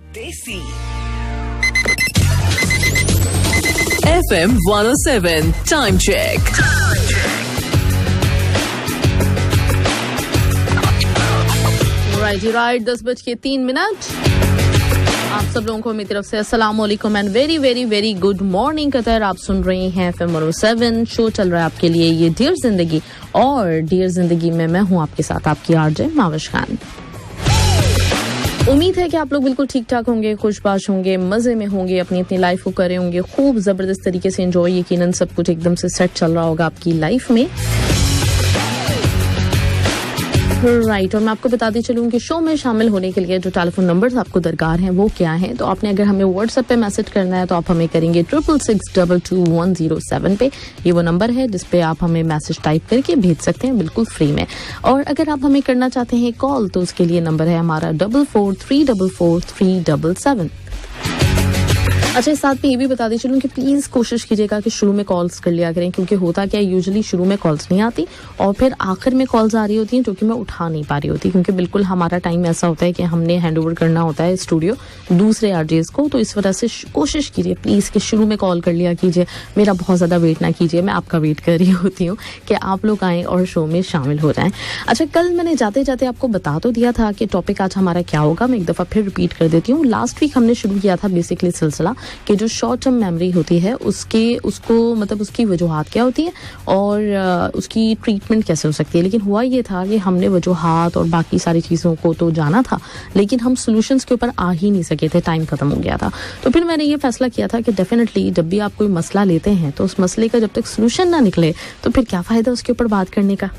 देसी FM 107 time check. Right 10:03। आप सब लोगों को मेरी तरफ से अस्सलाम वालेकुम and very very very good morning Qatar. आप सुन रहे हैं FM 107 शो चल रहा है आपके लिए ये डियर जिंदगी, और डियर जिंदगी में मैं हूं आपके साथ आपकी आरजे माविश खान। उम्मीद है कि आप लोग बिल्कुल ठीक ठाक होंगे, खुशबाश होंगे, मजे में होंगे, अपनी अपनी लाइफ को कर रहे होंगे खूब जबरदस्त तरीके से एंजॉय। यकीनन सब कुछ एकदम से सेट चल रहा होगा आपकी लाइफ में। राइट, और मैं आपको बताती चलूँ कि शो में शामिल होने के लिए जो टेलीफोन नंबर्स आपको दरकार हैं वो क्या हैं। तो आपने अगर हमें व्हाट्सएप पे मैसेज करना है तो आप हमें करेंगे 66622107 पे। ये वो नंबर है जिस पे आप हमें मैसेज टाइप करके भेज सकते हैं बिल्कुल फ्री में। और अगर आप हमें करना चाहते हैं कॉल तो उसके लिए नंबर है हमारा 44344377। अच्छा, इस साथ में ये भी बताते चलूँ कि प्लीज़ कोशिश कीजिएगा कि शुरू में कॉल्स कर लिया करें, क्योंकि होता क्या है यूजुअली शुरू में कॉल्स नहीं आती और फिर आखिर में कॉल्स आ रही होती हैं जो कि मैं उठा नहीं पा रही होती, क्योंकि बिल्कुल हमारा टाइम ऐसा होता है कि हमने हैंड ओवर करना होता है स्टूडियो दूसरे आरजेस को। तो इस वजह से कोशिश कीजिए प्लीज़ कि शुरू में कॉल कर लिया कीजिए, मेरा बहुत ज़्यादा वेट ना कीजिए। मैं आपका वेट कर रही होती हूँ कि आप लोग आएँ और शो में शामिल हो जाएँ। अच्छा, कल मैंने जाते जाते आपको बता तो दिया था कि टॉपिक आज हमारा क्या होगा। मैं एक दफ़ा फिर रिपीट कर देती हूँ। लास्ट वीक हमने शुरू किया था बेसिकली सिलसिला कि जो शॉर्ट टर्म मेमोरी होती है उसकी वजूहात क्या होती है और उसकी ट्रीटमेंट कैसे हो सकती है। लेकिन हुआ ये था कि हमने वजूहात और बाकी सारी चीज़ों को तो जाना था, लेकिन हम सॉल्यूशंस के ऊपर आ ही नहीं सके थे, टाइम खत्म हो गया था। तो फिर मैंने ये फैसला किया था कि डेफिनेटली जब भी आप कोई मसला लेते हैं तो उस मसले का जब तक सॉल्यूशन ना निकले तो फिर क्या फ़ायदा उसके ऊपर बात करने का।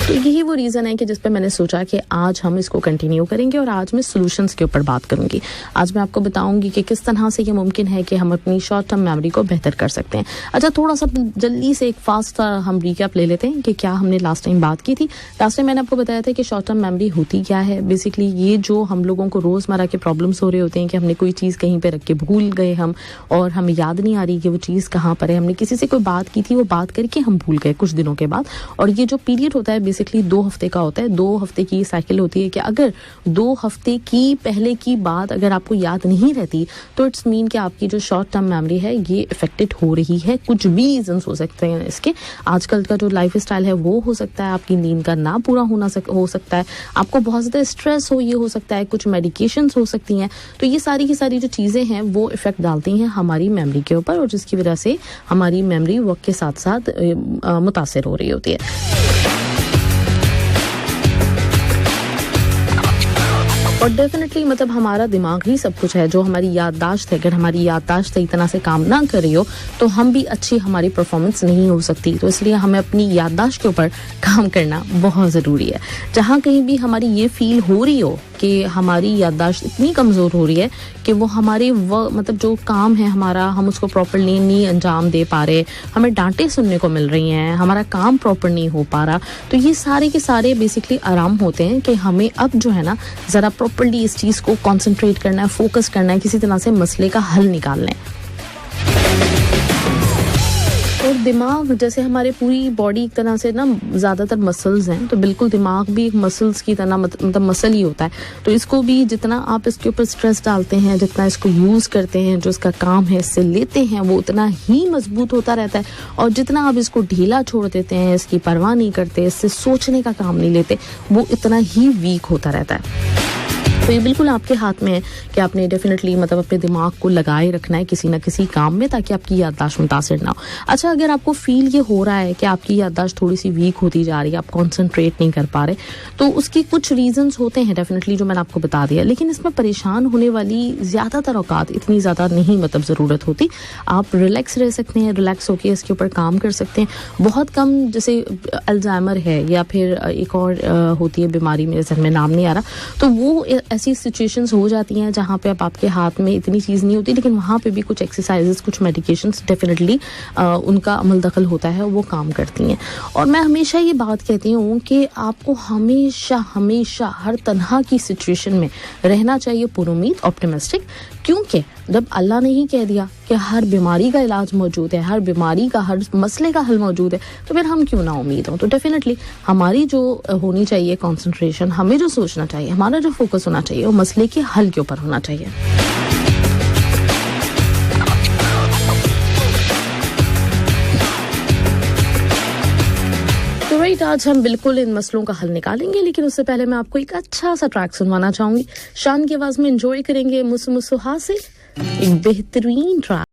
तो यही वो रीज़न है कि जिस पे मैंने सोचा कि आज हम इसको कंटिन्यू करेंगे और आज मैं सॉल्यूशंस के ऊपर बात करूंगी। आज मैं आपको बताऊंगी कि किस तरह से ये मुमकिन है कि हम अपनी शॉर्ट टर्म मेमोरी को बेहतर कर सकते हैं। अच्छा, थोड़ा सा जल्दी से एक फास्ट हम रिकैप ले लेते हैं कि क्या हमने लास्ट टाइम बात की थी। लास्ट टाइम मैंने आपको बताया था कि शॉर्ट टर्म मेमोरी होती क्या है। बेसिकली ये जो हम लोगों को रोज़मर्रा के प्रॉब्लम्स हो रहे होते हैं कि हमने कोई चीज़ कहीं पर रख के भूल गए हम और हमें याद नहीं आ रही कि वो चीज़ कहाँ पर है। हमने किसी से कोई बात की थी, वो बात करके हम भूल गए कुछ दिनों के बाद। और ये जो पीरियड होता है बेसिकली 2 हफ्ते का होता है। 2 हफ्ते की साइकिल होती है कि अगर 2 हफ्ते की पहले की बात अगर आपको याद नहीं रहती तो इट्स मीन कि आपकी जो शॉर्ट टर्म मेमोरी है ये इफेक्टेड हो रही है। कुछ भी रीजंस हो सकते हैं इसके। आजकल का जो लाइफ स्टाइल है वो हो सकता है, आपकी नींद का ना पूरा होना हो सकता है, आपको बहुत ज़्यादा स्ट्रेस हो ये हो सकता है, कुछ मेडिकेशंस हो सकती हैं। तो ये सारी की सारी जो चीज़ें हैं वो इफेक्ट डालती हैं हमारी मेमोरी के ऊपर, और जिसकी वजह से हमारी मेमोरी वक्त के साथ साथ मुतासिर हो रही होती है। और डेफिनेटली मतलब हमारा दिमाग ही सब कुछ है। जो हमारी याददाश्त है, अगर हमारी याददाश्त सही तरह से काम ना कर रही हो तो हम भी अच्छी हमारी परफॉर्मेंस नहीं हो सकती। तो इसलिए हमें अपनी याददाश्त के ऊपर काम करना बहुत ज़रूरी है। जहाँ कहीं भी हमारी ये फील हो रही हो कि हमारी याददाश्त इतनी कमज़ोर हो रही है कि वो हमारे मतलब जो काम है हमारा, हम उसको प्रॉपरली नहीं अंजाम दे पा रहे, हमें डांटें सुनने को मिल रही हैं, हमारा काम प्रॉपर नहीं हो पा रहा, तो ये सारे के सारे बेसिकली आराम होते हैं कि हमें अब जो है ना ज़रा प्रॉपरली इस चीज़ को कंसंट्रेट करना है, फोकस करना है, किसी तरह से मसले का हल निकालना है। और दिमाग जैसे हमारे पूरी बॉडी एक तरह से ना ज़्यादातर मसल्स हैं, तो बिल्कुल दिमाग भी एक मसल्स की तरह मतलब मसल ही होता है। तो इसको भी जितना आप इसके ऊपर स्ट्रेस डालते हैं, जितना इसको यूज़ करते हैं, जो इसका काम है इससे लेते हैं, वो उतना ही मजबूत होता रहता है। और जितना आप इसको ढीला छोड़ देते हैं, इसकी परवाह नहीं करते, इससे सोचने का काम नहीं लेते, वो इतना ही वीक होता रहता है। तो ये बिल्कुल आपके हाथ में है कि आपने डेफिनेटली मतलब अपने दिमाग को लगाए रखना है किसी ना किसी काम में, ताकि आपकी याददाश्त मुतासिर ना हो। अच्छा, अगर आपको फील ये हो रहा है कि आपकी याददाश्त थोड़ी सी वीक होती जा रही है, आप कंसंट्रेट नहीं कर पा रहे, तो उसके कुछ रीजंस होते हैं डेफिनेटली जो मैंने आपको बता दिया। लेकिन इसमें परेशान होने वाली ज़्यादातर औकात इतनी ज़्यादा नहीं मतलब ज़रूरत होती। आप रिलैक्स रह सकते हैं, रिलैक्स होकर इसके ऊपर काम कर सकते हैं। बहुत कम, जैसे अल्जाइमर है या फिर एक और होती है बीमारी, मेरे सर में नाम नहीं आ रहा, तो वो ऐसी सिचुएशंस हो जाती हैं जहाँ पे अब आपके हाथ में इतनी चीज़ नहीं होती, लेकिन वहाँ पे भी कुछ एक्सरसाइजेस, कुछ मेडिकेशंस डेफिनेटली उनका अमल दखल होता है, वो काम करती हैं। और मैं हमेशा ये बात कहती हूँ कि आपको हमेशा हमेशा हर तरह की सिचुएशन में रहना चाहिए पुरुमीद, ऑप्टिमिस्टिक, क्योंकि जब अल्लाह ने ही कह दिया कि हर बीमारी का इलाज मौजूद है, हर बीमारी का, हर मसले का हल मौजूद है, तो फिर हम क्यों ना उम्मीद हों। तो डेफिनेटली हमारी जो होनी चाहिए कंसंट्रेशन, हमें जो सोचना चाहिए, हमारा जो फोकस होना चाहिए, वो मसले के हल के ऊपर होना चाहिए। तो राइट, आज हम बिल्कुल इन मसलों का हल निकालेंगे, लेकिन उससे पहले मैं आपको एक अच्छा सा ट्रैक सुनवाना चाहूंगी। शान की आवाज में एंजॉय करेंगे मुसु मुसु हासिल, एक बेहतरीन ट्रैक।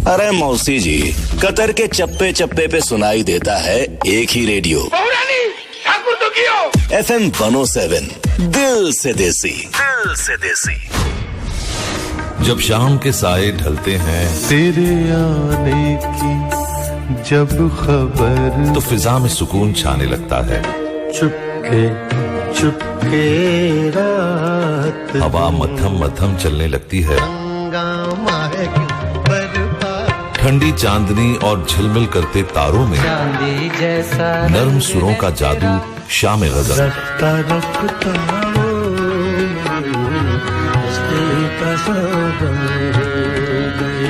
अरे मौसी जी, कतर के चप्पे चप्पे पे सुनाई देता है एक ही रेडियो, FM 107, दिल से देसी, दिल से देसी। जब शाम के साए ढलते हैं तेरे आने की जब खबर, तो फिजा में सुकून छाने लगता है। चुपके चुपके रात हवा मध्यम मध्यम चलने लगती है। हंगामा है क्यों बर्बाद, ठंडी चांदनी और झिलमिल करते तारों में चांदी जैसा नर्म सुरों का जादू शाम गजल। रफ्ता रफ्ता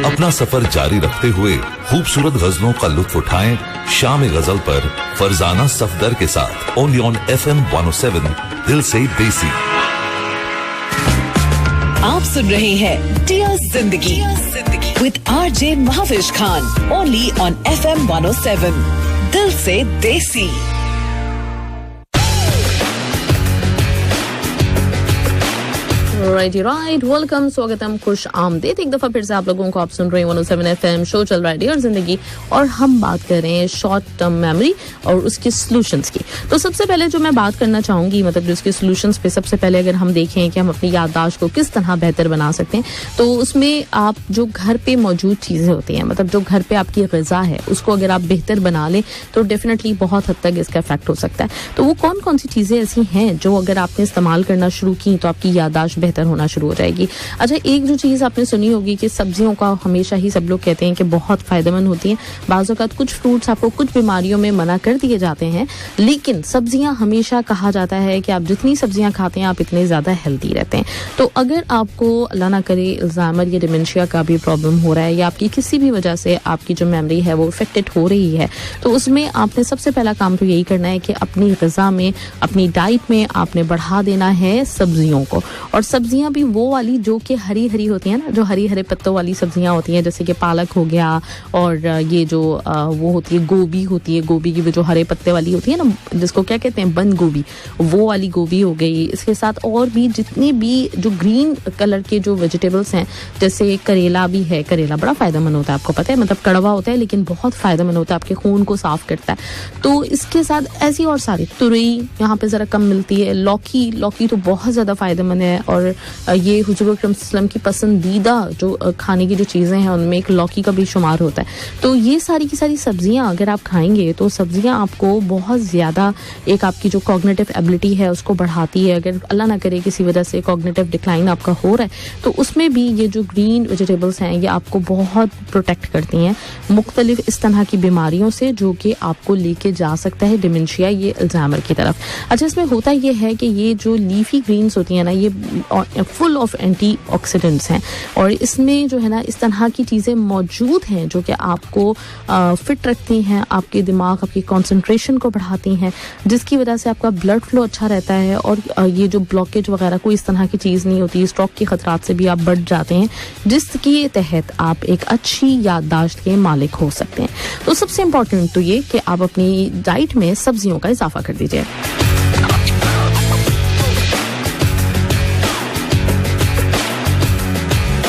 अपना सफर जारी रखते हुए खूबसूरत गजलों का लुत्फ उठाएं शाम गजल पर फरजाना सफदर के साथ ओनली ऑन FM 107 दिल से देसी। आप सुन रहे हैं dear Zindagi with RJ Mahvish Khan only on FM 107 दिल से देसी। राइट वेलकम, स्वागतम, खुश आमदीद एक दफा फिर से आप लोगों को। आप सुन रहे हैं 107 FM, शो चल रहा है डियर जिंदगी, और हम बात कर रहे हैं शॉर्ट टर्म मेमोरी और उसके सॉल्यूशंस की। तो सबसे पहले जो मैं बात करना चाहूंगी, मतलब जो इसके सॉल्यूशंस पे सबसे पहले अगर हम देखें कि हम अपनी याददाश्त को किस तरह बेहतर बना सकते हैं, तो उसमें आप जो घर पे मौजूद चीजें होती हैं, मतलब जो घर पे आपकी ग़िज़ा है, उसको अगर आप बेहतर बना लें तो डेफिनेटली बहुत हद तक इसका इफेक्ट हो सकता है। तो वो कौन कौन सी चीजें ऐसी हैं जो अगर आपने इस्तेमाल करना शुरू की तो आपकी याददाश्त बेहतर होना शुरू हो जाएगी। अच्छा, एक जो चीज आपने सुनी होगी कि सब्जियों का हमेशा ही सब लोग कहते हैं कि बहुत फायदेमंद होती हैं। बाज़ औक़ात कुछ फ्रूट्स आपको कुछ बीमारियों में मना कर दिए जाते हैं, लेकिन सब्जियां हमेशा कहा जाता है कि आप जितनी सब्जियां खाते हैं आप इतने ज्यादा हेल्दी रहते हैं। तो अगर आपको अल्लाह ना करे अल्जाइमर या डिमेंशिया का भी प्रॉब्लम हो रहा है, या आपकी किसी भी वजह से आपकी जो मेमोरी है वो इफेक्टेड हो रही है, तो उसमें आपने सबसे पहला काम तो यही करना है कि अपनी ग़िज़ा में, अपनी डाइट में आपने बढ़ा देना है सब्जियों को। और सब्जियां भी वो वाली जो कि हरी हरी होती हैं ना, जो हरी हरे पत्तों वाली सब्जियां होती हैं, जैसे कि पालक हो गया, और ये जो वो होती है गोभी होती है, गोभी की जो हरे पत्ते वाली होती है ना, जिसको क्या कहते हैं बंद गोभी, वो वाली गोभी हो गई। इसके साथ और भी जितनी भी जो ग्रीन कलर के जो वेजिटेबल्स हैं, जैसे करेला भी है। करेला बड़ा फायदेमंद होता है, आपको पता है, मतलब कड़वा होता है लेकिन बहुत फायदेमंद होता है, आपके खून को साफ करता है। तो इसके साथ ऐसी और सारी, तुरई यहाँ पे जरा कम मिलती है, लौकी तो बहुत ज्यादा फायदेमंद है, और ये हुजूर अकरम सल्लल्लाहु अलैहि वसल्लम की पसंदीदा जो खाने की जो चीज़ें हैं उनमें एक लौकी का भी शुमार होता है। तो ये सारी की सारी सब्जियां अगर आप खाएंगे तो सब्जियां आपको बहुत ज़्यादा एक आपकी जो कॉग्निटिव एबिलिटी है उसको बढ़ाती है। अगर अल्लाह ना करे किसी वजह से कॉग्निटिव डिक्लाइन आपका हो रहा है, तो उसमें भी ये जो ग्रीन वेजिटेबल्स हैं ये आपको बहुत प्रोटेक्ट करती हैं मुख्तलिफ इस तरह की बीमारियों से जो कि आपको लेके जा सकता है डिमेंशिया, ये अल्जाइमर की तरफ। अच्छा, इसमें होता ये है कि ये जो लीफी ग्रीन्स होती हैं ना, ये फुल ऑफ एंटीऑक्सीडेंट्स हैं, और इसमें जो है ना इस तरह की चीज़ें मौजूद हैं जो कि आपको फिट रखती हैं, आपके दिमाग, आपकी कंसंट्रेशन को बढ़ाती हैं, जिसकी वजह से आपका ब्लड फ्लो अच्छा रहता है, और ये जो ब्लॉकेज वगैरह कोई इस तरह की चीज़ नहीं होती। स्ट्रोक के खतरात से भी आप बच जाते हैं, जिसके तहत आप एक अच्छी याददाश्त के मालिक हो सकते हैं। तो सबसे इम्पोर्टेंट तो ये कि आप अपनी डाइट में सब्जियों का इजाफा कर दीजिए।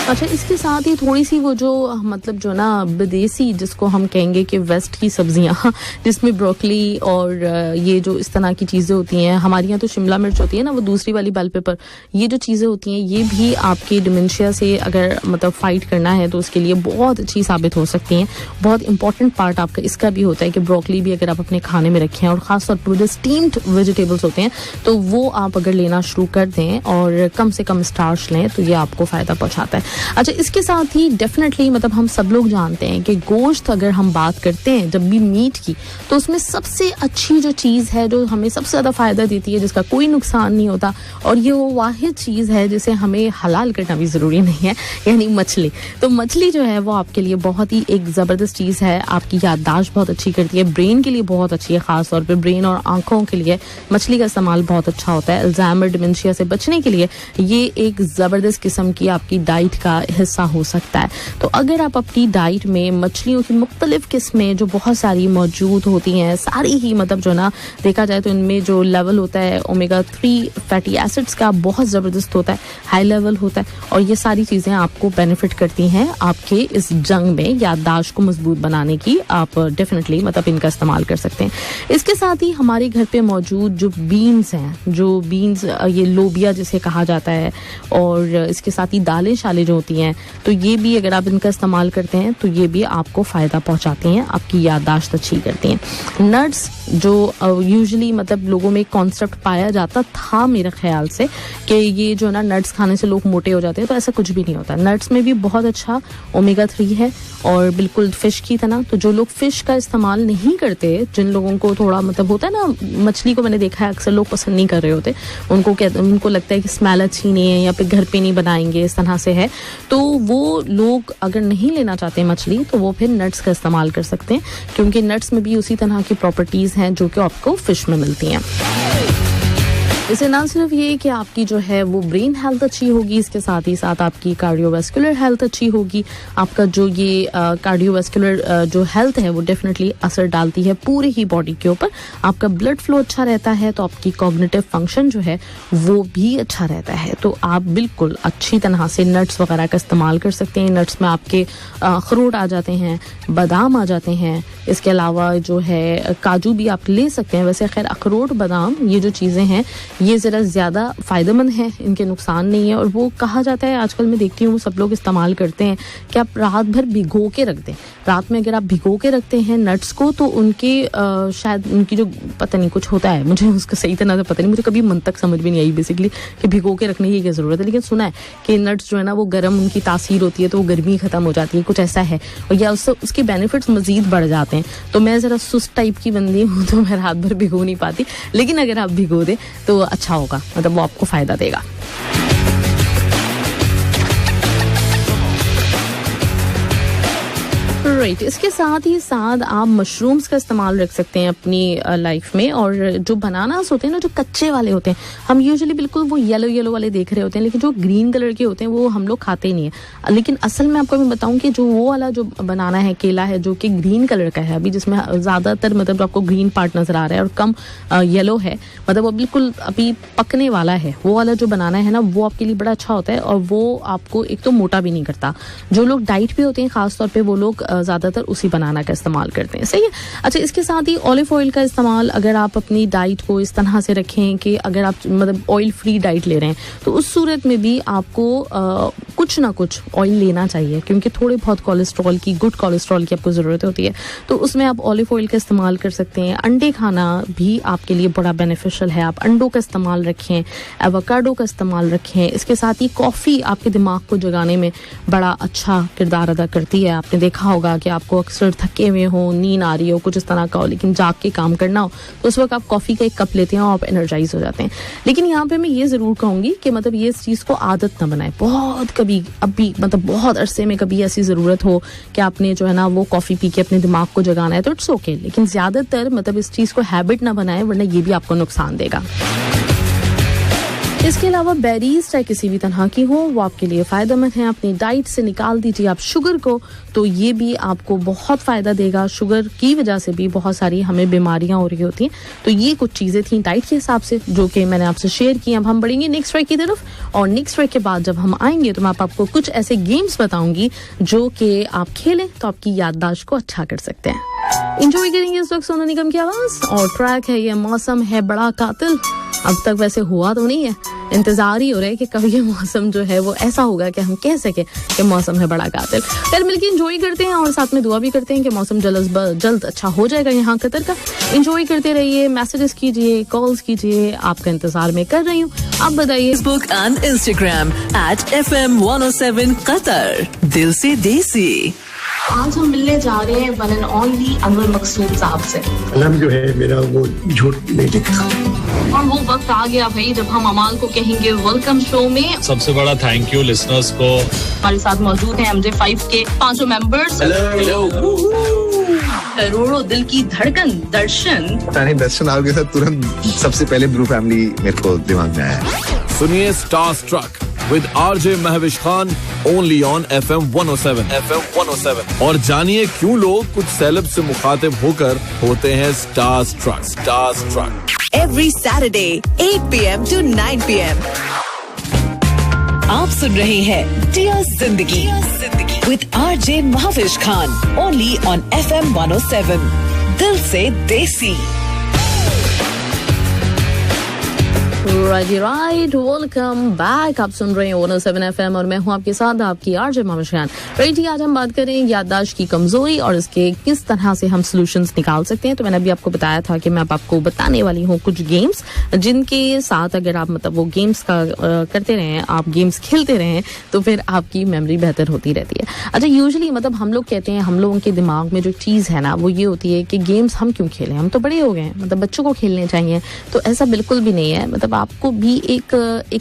अच्छा, इसके साथ ही थोड़ी सी वो जो मतलब जो ना विदेशी जिसको हम कहेंगे कि वेस्ट की सब्जियां, जिसमें ब्रोकली और ये जो इस तरह की चीज़ें होती हैं, हमारे यहाँ तो शिमला मिर्च होती है ना, वो दूसरी वाली बेल पेपर, ये जो चीज़ें होती हैं ये भी आपके डिमेंशिया से अगर मतलब फाइट करना है तो उसके लिए बहुत अच्छी साबित हो सकती हैं। बहुत इंपॉर्टेंट पार्ट आपका इसका भी होता है कि ब्रोकली भी अगर आप अपने खाने में रखें, और ख़ासतौर पर जो स्टीम्ड वेजिटेबल्स होते हैं तो वो आप अगर लेना शुरू कर दें और कम से कम स्टार्च लें तो ये आपको फ़ायदा पहुँचाता है। अच्छा, इसके साथ ही डेफिनेटली मतलब हम सब लोग जानते हैं कि गोश्त अगर हम बात करते हैं जब भी मीट की, तो उसमें सबसे अच्छी जो चीज़ है जो हमें सबसे ज़्यादा फ़ायदा देती है, जिसका कोई नुकसान नहीं होता, और ये वो वाहिद चीज़ है जिसे हमें हलाल करना भी ज़रूरी नहीं है, यानी मछली। तो मछली जो है वो आपके लिए बहुत ही एक ज़बरदस्त चीज़ है, आपकी याददाश्त बहुत अच्छी करती है, ब्रेन के लिए बहुत अच्छी है, ख़ास तौर पर ब्रेन और आँखों के लिए मछली का इस्तेमाल बहुत अच्छा होता है। अल्जाइमर डिमेंशिया से बचने के लिए ये एक ज़बरदस्त किस्म की आपकी डाइट का हिस्सा हो सकता है। तो अगर आप अपनी डाइट में मछलियों की मुख्तलिफ किस्में जो बहुत सारी मौजूद होती हैं, सारी ही मतलब जो ना देखा जाए तो इनमें जो लेवल होता है ओमेगा 3 फैटी एसिड्स का बहुत ज़बरदस्त होता है, हाई लेवल होता है, और ये सारी चीज़ें आपको बेनिफिट करती हैं आपके इस जंग में याददाश्त को मजबूत बनाने की। आप डेफिनेटली मतलब इनका इस्तेमाल कर सकते हैं। इसके साथ ही हमारे घर पे मौजूद जो बीन्स हैं, जो बीन्स ये लोबिया जिसे कहा जाता है, और इसके साथ ही दालें शाले जो चीज़ें होती हैं, तो ये भी अगर आप इनका इस्तेमाल करते हैं तो ये भी आपको फ़ायदा पहुंचाती हैं, आपकी याददाश्त अच्छी करती हैं। नट्स जो यूजुअली मतलब लोगों में एक कॉन्सेप्ट पाया जाता था मेरे ख्याल से कि ये जो ना नट्स खाने से लोग मोटे हो जाते हैं, तो ऐसा कुछ भी नहीं होता। नट्स में भी बहुत अच्छा ओमेगा 3 है और बिल्कुल फिश की तरह। तो जो लोग फिश का इस्तेमाल नहीं करते, जिन लोगों को थोड़ा मतलब होता है ना, मछली को मैंने देखा है अक्सर लोग पसंद नहीं कर रहे होते, उनको लगता है कि स्मेल अच्छी नहीं है या फिर घर पे नहीं बनाएंगे, इस तरह से है, तो वो लोग अगर नहीं लेना चाहते मछली तो वो फिर नट्स का इस्तेमाल कर सकते हैं, क्योंकि नट्स में भी उसी तरह की प्रॉपर्टीज हैं जो कि आपको फिश में मिलती हैं। इससे ना सिर्फ ये कि आपकी जो है वो ब्रेन हेल्थ अच्छी होगी, इसके साथ ही साथ आपकी कार्डियोवैस्कुलर हेल्थ अच्छी होगी। आपका जो ये कार्डियोवैस्कुलर जो हेल्थ है वो डेफिनेटली असर डालती है पूरे ही बॉडी के ऊपर। आपका ब्लड फ्लो अच्छा रहता है तो आपकी कॉग्निटिव फंक्शन जो है वो भी अच्छा रहता है। तो आप बिल्कुल अच्छी तरह से नट्स वगैरह का इस्तेमाल कर सकते हैं। नट्स में आपके अखरोट आ जाते हैं, बादाम आ जाते हैं, इसके अलावा जो है काजू भी आप ले सकते हैं। वैसे खैर अखरोट, बादाम ये जो चीज़ें हैं ये ज़रा ज़्यादा फ़ायदेमंद है, इनके नुकसान नहीं है। और वो कहा जाता है, आजकल मैं देखती हूँ सब लोग इस्तेमाल करते हैं कि आप रात भर भिगो के रख दें। रात में अगर आप भिगो के रखते हैं नट्स को तो उनके शायद उनकी जो पता नहीं कुछ होता है, मुझे उसका सही तरह से पता नहीं, मुझे कभी मन तक समझ भी नहीं आई बेसिकली कि भिगो के रखने की क्या ज़रूरत है। लेकिन सुना है कि नट्स जो है ना वो गर्म, उनकी तासीर होती है तो वो गर्मी ख़त्म हो जाती है, कुछ ऐसा है, और या उसके बेनिफिट्स मज़ीद बढ़ जाते हैं। तो मैं ज़रा सुस्त टाइप की बंदी हूँ तो मैं रात भर भिगो नहीं पाती, लेकिन अगर आप भिगो दें तो अच्छा होगा, मतलब वो आपको फ़ायदा देगा। राइट, इसके साथ ही साथ आप मशरूम्स का इस्तेमाल रख सकते हैं अपनी लाइफ में। और जो बनानास होते हैं ना, जो कच्चे वाले होते हैं, हम यूजुअली बिल्कुल वो येलो वाले देख रहे होते हैं, लेकिन जो ग्रीन कलर के होते हैं वो हम लोग खाते ही नहीं है। लेकिन असल में आपको मैं बताऊं कि जो वो वाला जो बनाना है, केला है, जो कि ग्रीन कलर का है अभी, जिसमें ज़्यादातर मतलब आपको ग्रीन पार्ट नज़र आ रहा है और कम येलो है, मतलब वो बिल्कुल अभी पकने वाला है, वो वाला जो बनाना है ना वो आपके लिए बड़ा अच्छा होता है। और वो आपको एक तो मोटा भी नहीं करता। जो लोग डाइट पे होते हैं खासतौर पर वो लोग ज़्यादातर उसी बनाना का इस्तेमाल करते हैं। सही है। अच्छा, इसके साथ ही ऑलिव ऑयल का इस्तेमाल, अगर आप अपनी डाइट को इस तरह से रखें कि अगर आप मतलब ऑयल फ्री डाइट ले रहे हैं तो उस सूरत में भी आपको कुछ ना कुछ ऑयल लेना चाहिए, क्योंकि थोड़े बहुत कोलेस्ट्रॉल की, गुड कोलेस्ट्रॉल की आपको ज़रूरत होती है। तो उसमें आप ऑलिव ऑयल का इस्तेमाल कर सकते हैं। अंडे खाना भी आपके लिए बड़ा बेनिफिशियल है, आप अंडों का इस्तेमाल रखें, एवोकाडो का इस्तेमाल रखें। इसके साथ ही कॉफ़ी आपके दिमाग को जगाने में बड़ा अच्छा किरदार अदा करती है। आपने देखा होगा कि आपको अक्सर थके हुए हो, नींद आ रही हो, कुछ इस तरह का हो, लेकिन जाग के काम करना हो तो उस वक्त आप कॉफ़ी का एक कप लेते हैं और आप एनर्जाइज हो जाते हैं। लेकिन यहाँ पे मैं ये ज़रूर कहूँगी कि मतलब ये इस चीज़ को आदत ना बनाए। बहुत कभी अभी मतलब बहुत अरसे में कभी ऐसी ज़रूरत हो कि आपने जो है ना वो कॉफ़ी पी के अपने दिमाग को जगाना है तो इट्स ओके, लेकिन ज़्यादातर मतलब इस चीज़ को हैबिट ना बनाए, वरना ये भी आपको नुकसान देगा। इसके अलावा बेरीज चाहे किसी भी तरह की हो वो आपके लिए फ़ायदेमंद हैं। अपनी डाइट से निकाल दीजिए आप शुगर को, तो ये भी आपको बहुत फ़ायदा देगा। शुगर की वजह से भी बहुत सारी हमें बीमारियां हो रही होती हैं। तो ये कुछ चीज़ें थी डाइट के हिसाब से जो कि मैंने आपसे शेयर की। अब हम बढ़ेंगे नेक्स्ट ट्रैक की तरफ, और नेक्स्ट ट्रैक के बाद जब हम आएंगे तो मैं आपको कुछ ऐसे गेम्स बताऊंगी जो कि आप खेलें तो आपकी याददाश्त को अच्छा कर सकते हैं। इंजॉय करेंगे इस वक्त सोनू निगम की आवाज़, और ट्रैक है ये मौसम है बड़ा कातिल। अब तक वैसे हुआ तो नहीं है, इंतजार ही हो रहा है कि कभी ये मौसम जो है वो ऐसा होगा कि हम कह सके कि मौसम है बड़ा कातिल। फिर मिलकर एंजॉय करते हैं और साथ में दुआ भी करते हैं कि मौसम जल्द अच्छा हो जाएगा यहाँ कतर का। एंजॉय करते रहिए, मैसेजेस कीजिए, कॉल्स कीजिए, आपका इंतजार मैं कर रही हूँ। आप बताइए। Facebook and Instagram @FM107 Qatar, दिल से देसी। आज हम मिलने जा रहे हैं वन एंड ओनली अनवर मकसूद साहब से। कलम जो है मेरा वो झूठ नहीं लिखता, और वो वक्त आ गया भाई जब हम अमाल को कहेंगे वेलकम शो में। सबसे बड़ा थैंक यू लिसनर्स को। हमारे साथ मौजूद हैं MJ5 के 5 मेंबर्स। करोड़ों दिल की धड़कन दर्शन। दर्शन आओगे सर, तुरंत सबसे पहले ब्लू फैमिली मेरे को दिमाग में आया। सुनिए star struck with RJ Mahvish Khan only on FM 107 और जानिए क्यों लोग कुछ सेलेब से मुखातिब होकर होते हैं star struck. Every Saturday 8 PM to 9 PM आप सुन रहे हैं डियर जिंदगी with RJ Mahvish Khan only on FM 107 दिल से देसी। Right, welcome back. आप सुन रहे हैं 107 FM और मैं हूं आपके साथ आपकी आरजे महेविश खान। राइट, आज हम बात करें याददाश्त की कमजोरी और इसके किस तरह से हम सॉल्यूशंस निकाल सकते हैं। तो मैंने अभी आपको बताया था कि मैं आपको बताने वाली हूं कुछ गेम्स जिनके साथ अगर आप मतलब वो गेम्स का करते रहें, आप गेम्स खेलते रहें तो फिर आपकी मेमोरी बेहतर होती रहती है। अच्छा, यूजुअली मतलब हम लोग कहते हैं, हम लोगों के दिमाग में जो चीज़ है ना वो ये होती है कि गेम्स हम क्यों खेलें, हम तो बड़े हो गए हैं, मतलब बच्चों को खेलने चाहिए। तो ऐसा बिल्कुल भी नहीं है। मतलब आपको भी एक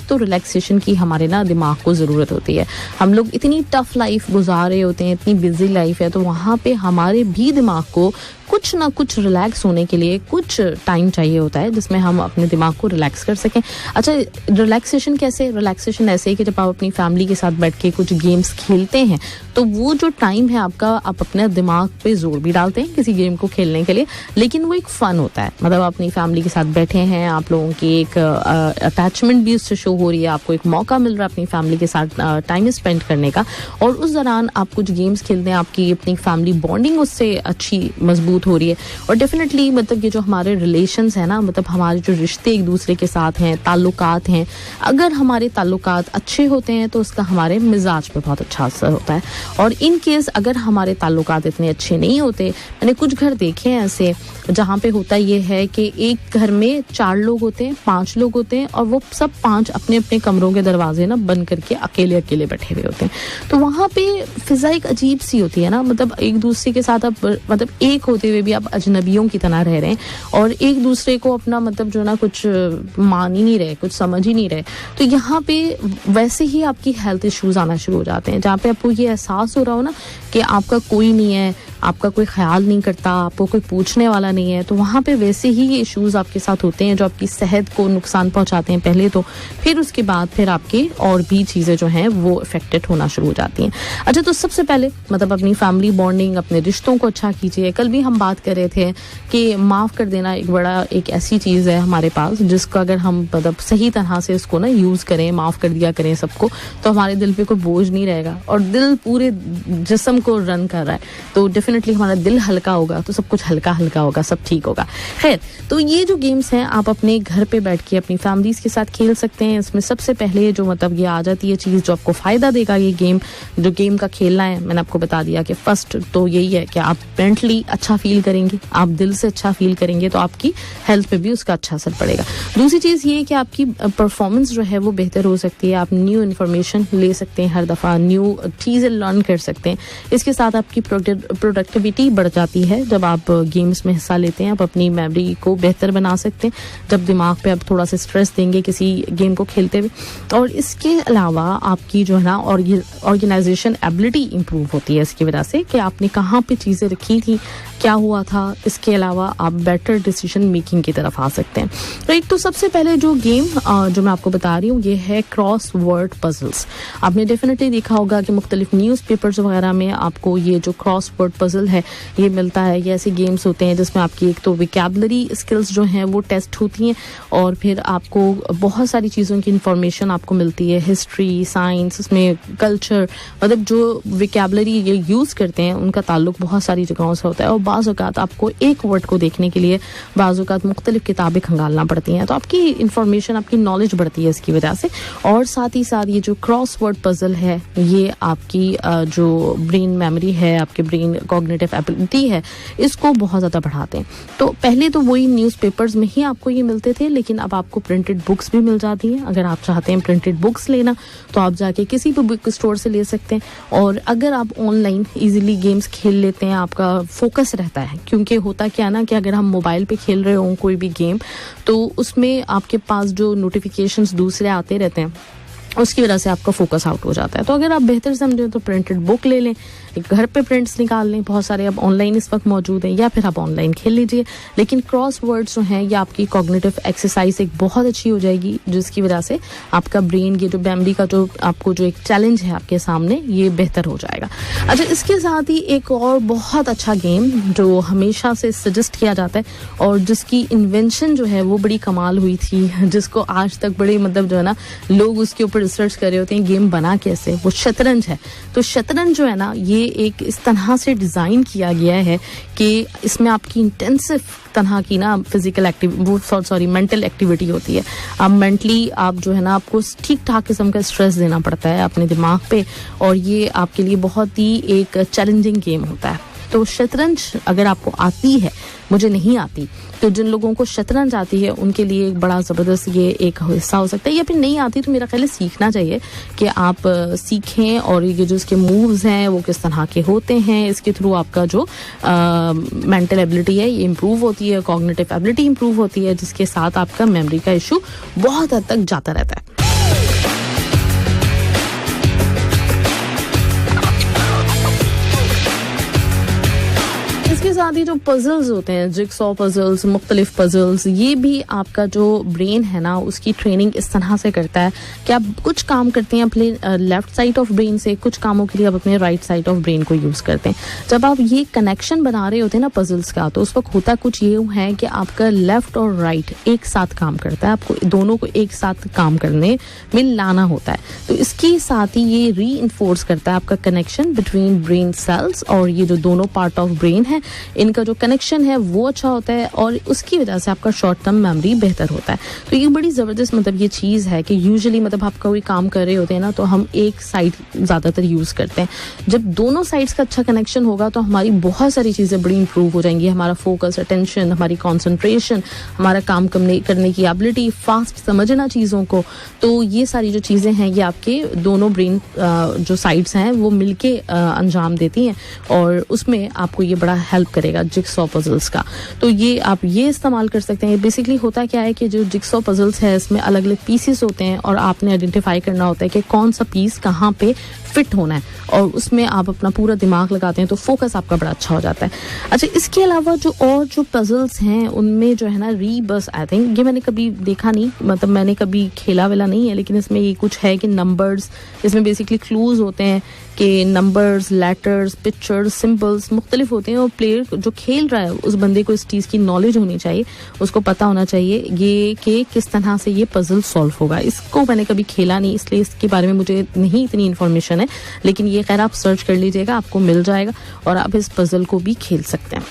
तो रिलैक्सेशन की हमारे ना दिमाग को ज़रूरत होती है। हम लोग इतनी टफ लाइफ गुजार रहे होते हैं, इतनी बिजी लाइफ है, तो वहाँ पे हमारे भी दिमाग को कुछ ना कुछ रिलैक्स होने के लिए कुछ टाइम चाहिए होता है जिसमें हम अपने दिमाग को रिलैक्स कर सकें। अच्छा, रिलैक्सेशन कैसे? रिलैक्सेशन ऐसे है कि जब आप अपनी फैमिली के साथ बैठ के कुछ गेम्स खेलते हैं तो वो जो टाइम है आपका, आप अपने दिमाग पे जोर भी डालते हैं किसी गेम को खेलने के लिए, लेकिन वो एक फन होता है। मतलब अपनी फैमिली के साथ बैठे हैं, आप लोगों की एक अटैचमेंट भी उससे शो हो रही है, आपको एक मौका मिल रहा है अपनी फैमिली के साथ टाइम स्पेंड करने का, और उस दौरान आप कुछ गेम्स खेलते हैं, आपकी अपनी फैमिली बॉन्डिंग उससे अच्छी मजबूत हो रही है। और डेफिनेटली मतलब ये जो हमारे रिलेशंस है ना, मतलब हमारे जो रिश्ते एक दूसरे के साथ हैं, ताल्लुकात हैं, अगर हमारे ताल्लुकात अच्छे होते हैं तो उसका हमारे मिजाज पे बहुत अच्छा असर होता है। और इन केस अगर हमारे ताल्लुकात इतने अच्छे नहीं होते, मैंने कुछ घर देखे हैं ऐसे जहाँ पे होता ये है कि एक घर में 4 लोग होते हैं, 5 लोग होते हैं और वो सब 5 अपने अपने कमरों के दरवाजे ना बंद करके अकेले अकेले बैठे हुए होते हैं। तो वहाँ पे फिजा एक अजीब सी होती है ना, मतलब एक दूसरे के साथ आप मतलब एक होते हुए भी आप अजनबियों की तरह रह रहे हैं और एक दूसरे को अपना मतलब जो ना कुछ मान ही नहीं रहे, कुछ समझ ही नहीं रहे। तो यहाँ पे वैसे ही आपकी हेल्थ इश्यूज आना शुरू हो जाते हैं, जहाँ पे आपको ये एहसास हो रहा हो ना कि आपका कोई नहीं है, आपका कोई ख्याल नहीं करता, आपको कोई पूछने वाला नहीं है। तो वहाँ पे वैसे ही ये इश्यूज आपके साथ होते हैं जो आपकी सेहत को नुकसान पहुँचाते हैं पहले तो, फिर उसके बाद फिर आपके और भी चीज़ें जो हैं वो अफेक्टेड होना शुरू हो जाती हैं। अच्छा, तो सबसे पहले मतलब अपनी फैमिली बॉन्डिंग, अपने रिश्तों को अच्छा कीजिए। कल भी हम बात कर रहे थे कि माफ़ कर देना एक ऐसी चीज़ है हमारे पास जिसको अगर हम मतलब सही तरह से उसको ना यूज़ करें, माफ़ कर दिया करें सबको, तो हमारे दिल पे कोई बोझ नहीं रहेगा और दिल पूरे जिस्म को रन कर रहा है तो डेफिनेटली हमारा दिल हल्का होगा, तो सब कुछ हल्का हल्का होगा, सब ठीक होगा। खैर, तो ये जो गेम्स हैं आप अपने घर पे बैठ के अपनी फैमिलीज के साथ खेल सकते हैं। इसमें सबसे पहले जो मतलब ये आ जाती है चीज़ जो आपको फ़ायदा देगा, ये गेम का खेलना है, मैंने आपको बता दिया कि फर्स्ट तो यही है कि आप मेंटली अच्छा फील करेंगे, आप दिल से अच्छा फील करेंगे तो आपकी हेल्थ पे भी उसका अच्छा असर पड़ेगा। दूसरी चीज़ ये है कि आपकी परफॉर्मेंस जो है वो बेहतर हो सकती है, आप न्यू इन्फॉर्मेशन ले सकते हैं, हर दफ़ा न्यू चीज़ें लर्न कर सकते हैं। इसके साथ आपकी प्रोडक्टिविटी बढ़ जाती है जब आप गेम्स में हिस्सा लेते हैं, आप अपनी मेमोरी को बेहतर बना सकते हैं जब दिमाग पे आप थोड़ा सा स्ट्रेस देंगे किसी गेम को खेलते हुए। और इसके अलावा आपकी जो है ना ऑर्गेनाइजेशन एबिलिटी इंप्रूव होती है इसकी वजह से कि आपने कहाँ पे चीज़ें रखी थी, क्या हुआ था। इसके अलावा आप बेटर डिसीजन मेकिंग की तरफ आ सकते हैं। राइट, तो सबसे पहले जो गेम जो मैं आपको बता रही हूँ ये है क्रॉस वर्ड पजल्स। आपने डेफिनेटली देखा होगा कि मुख्तलिफ न्यूज़पेपर्स वगैरह में आपको ये जो क्रॉस वर्ड पजल है ये मिलता है। ये ऐसे गेम्स होते हैं जिसमें आपकी एक तो विकैबुलरी स्किल्स जो हैं वो टेस्ट होती हैं और फिर आपको बहुत सारी चीज़ों की इंफॉर्मेशन आपको मिलती है, हिस्ट्री, साइंस, इसमें कल्चर, मतलब जो विकैबुलरी ये यूज़ करते हैं उनका ताल्लुक बहुत सारी जगहों से होता है। और बाज़ औक़ात आपको एक वर्ड को देखने के लिए बाज़ औक़ात मुख्तलिफ किताबें खंगालना पड़ती हैं, तो आपकी इंफॉर्मेशन, आपकी नॉलेज बढ़ती है इसकी वजह से। और साथ ही साथ ये जो क्रॉस वर्ड पजल है ये आपकी जो ब्रेन मेमोरी है, आपके ब्रेन कॉग्निटिव एबिलिटी है, इसको बहुत ज़्यादा बढ़ाते हैं। तो पहले तो वही न्यूज़पेपर्स में ही आपको ये मिलते थे, लेकिन अब आपको प्रिंटेड बुक्स भी मिल जाती हैं। अगर आप चाहते हैं प्रिंटेड बुक्स लेना तो आप जाके किसी भी बुक स्टोर से ले सकते हैं। और अगर आप ऑनलाइन ईजिली गेम्स खेल लेते हैं, आपका फोकस रहता है, क्योंकि होता क्या ना कि अगर हम मोबाइल पे खेल रहे हों कोई भी गेम तो उसमें आपके पास जो नोटिफिकेशंस दूसरे आते रहते हैं उसकी वजह से आपका फोकस आउट हो जाता है। तो अगर आप बेहतर समझें तो प्रिंटेड बुक ले लें, घर पे प्रिंट्स निकाल लें, बहुत सारे अब ऑनलाइन इस वक्त मौजूद हैं, या फिर आप ऑनलाइन खेल लीजिए। लेकिन क्रॉस वर्ड्स जो हैं ये आपकी कॉग्निटिव एक्सरसाइज एक बहुत अच्छी हो जाएगी जिसकी वजह से आपका ब्रेन, ये जो मेमोरी का जो आपको जो एक चैलेंज है आपके सामने, ये बेहतर हो जाएगा। अच्छा, इसके साथ ही एक और बहुत अच्छा गेम जो हमेशा से सजेस्ट किया जाता है और जिसकी इन्वेंशन जो है वो बड़ी कमाल हुई थी, जिसको आज तक बड़े मतलब जो है ना लोग उसके ऊपर रिसर्च कर रहे होते हैं गेम बना कैसे, वो शतरंज है। तो शतरंज जो है ना, ये एक इस तरह से डिज़ाइन किया गया है कि इसमें आपकी इंटेंसिव तरह की ना फिजिकल मेंटल एक्टिविटी होती है। आप मेंटली आप जो है ना, आपको ठीक ठाक किस्म का स्ट्रेस देना पड़ता है अपने दिमाग पे, और ये आपके लिए बहुत ही एक चैलेंजिंग गेम होता है। तो शतरंज अगर आपको आती है, मुझे नहीं आती, तो जिन लोगों को शतरंज आती है उनके लिए एक बड़ा ज़बरदस्त ये एक हिस्सा हो सकता है। या फिर नहीं आती तो मेरा ख्याल है सीखना चाहिए कि आप सीखें, और ये जो इसके मूव्स हैं वो किस तरह के होते हैं, इसके थ्रू आपका जो मेंटल एबिलिटी है ये इम्प्रूव होती है, कॉग्निटिव एबिलिटी इम्प्रूव होती है, जिसके साथ आपका मेमोरी का इशू बहुत हद तक जाता रहता है। इसके साथ ही जो पजल्स होते हैं, जिगसॉ पजल्स, मुख्तलिफ पजल्स, ये भी आपका जो ब्रेन है ना उसकी ट्रेनिंग इस तरह से करता है कि आप कुछ काम करते हैं अपने लेफ्ट साइड ऑफ ब्रेन से, कुछ कामों के लिए आप अपने राइट साइड ऑफ ब्रेन को यूज़ करते हैं। जब आप ये कनेक्शन बना रहे होते हैं ना पजल्स का, तो उस वक्त होता कुछ ये है कि आपका लेफ्ट और राइट एक साथ काम करता है, आपको दोनों को एक साथ काम करने में लाना होता है। तो इसके साथ ही ये री इन्फोर्स करता है आपका कनेक्शन बिटवीन ब्रेन सेल्स, और ये जो दोनों पार्ट ऑफ ब्रेन है इनका जो कनेक्शन है वो अच्छा होता है, और उसकी वजह से आपका शॉर्ट टर्म मेमोरी बेहतर होता है। तो ये बड़ी ज़बरदस्त ये चीज़ है कि यूजुअली आप कोई काम कर रहे होते हैं ना, तो हम एक साइड ज़्यादातर यूज़ करते हैं। जब दोनों साइड्स का अच्छा कनेक्शन होगा तो हमारी बहुत सारी चीज़ें बड़ी इंप्रूव हो जाएंगी। हमारा फोकस, अटेंशन, हमारी कॉन्सेंट्रेशन, हमारा काम करने की एबिलिटी, फास्ट समझना चीज़ों को, तो ये सारी जो चीज़ें हैं ये आपके दोनों ब्रेन जो साइड्स हैं वो मिलके अंजाम देती हैं, और उसमें आपको ये बड़ा हेल्प करेगा जिगसॉ पजल्स का। तो ये आप ये इस्तेमाल कर सकते हैं। बेसिकली होता क्या है कि जो जिगसॉ पजल्स है इसमें अलग अलग पीसेस होते हैं, और आपने आइडेंटिफाई करना होता है कि कौन सा पीस कहाँ पे फिट होना है, और उसमें आप अपना पूरा दिमाग लगाते हैं तो फोकस आपका बड़ा अच्छा हो जाता है। अच्छा, इसके अलावा जो पजल्स हैं उनमें जो है ना रीबस, आई थिंक ये मैंने कभी देखा नहीं, मैंने कभी खेला वेला नहीं है, लेकिन इसमें ये कुछ है कि नंबर्स, इसमें बेसिकली क्लूज होते हैं कि नंबर्स, लेटर्स, पिक्चर्स, सिंबल्स मुख्तलिफ होते हैं, और प्लेयर जो खेल रहा है उस बंदे को इस चीज़ की नॉलेज होनी चाहिए, उसको पता होना चाहिए ये कि किस तरह से ये पजल सॉल्व होगा। इसको मैंने कभी खेला नहीं, इसलिए इसके बारे में मुझे नहीं इतनी इन्फॉर्मेशन है, लेकिन ये खैर आप सर्च कर लीजिएगा, आपको मिल जाएगा, और आप इस पजल को भी खेल सकते हैं।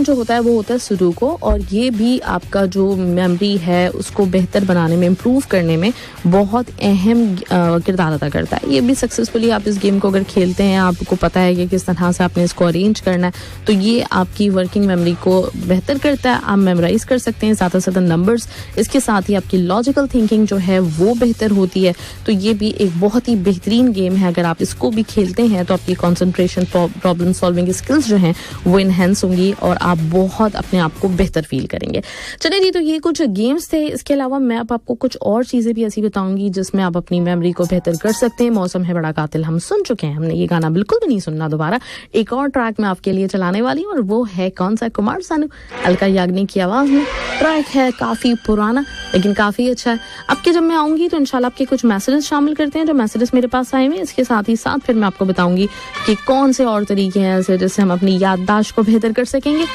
जो होता है वो होता है सुडोकू, और ये भी आपका जो मेमोरी है उसको बेहतर बनाने में, इम्प्रूव करने में बहुत अहम किरदार अदा करता है। ये भी सक्सेसफुली आप इस गेम को अगर खेलते हैं, आपको पता है कि किस तरह से आपने इसको अरेंज करना है, तो ये आपकी वर्किंग मेमोरी को बेहतर करता है। आप मेमोराइज कर सकते हैं ज़्यादा से ज़्यादा नंबर्स, इसके साथ ही आपकी लॉजिकल थिंकिंग जो है वो बेहतर होती है। तो ये भी एक बहुत ही बेहतरीन गेम है, अगर आप इसको भी खेलते हैं तो आपकी कॉन्सेंट्रेशन, प्रॉब्लम सॉल्विंग स्किल्स जो हैं वो इन्हेंस होंगी, और आप बहुत अपने आप को बेहतर फील करेंगे। चलिए जी, तो ये कुछ गेम्स थे। इसके अलावा मैं अब आपको कुछ और चीजें भी ऐसी बताऊंगी जिसमें आप अपनी मेमोरी को बेहतर कर सकते हैं। मौसम है बड़ा कातिल हम सुन चुके हैं, हमने ये गाना बिल्कुल भी नहीं सुनना दोबारा। एक और ट्रैक मैं आपके लिए चलाने वाली हूँ, और वो है कौन सा, कुमार सानू, अलका याग्निक की आवाज में। ट्रैक है काफी पुराना लेकिन काफी अच्छा है। अब के जब मैं आऊंगी तो इंशाल्लाह आपके कुछ मैसेजेस शामिल करते हैं जो मैसेजेस मेरे पास आए हुए। इसके साथ ही साथ फिर मैं आपको बताऊंगी कि कौन से और तरीके हैं ऐसे जिससे हम अपनी याददाश्त को बेहतर कर सकेंगे।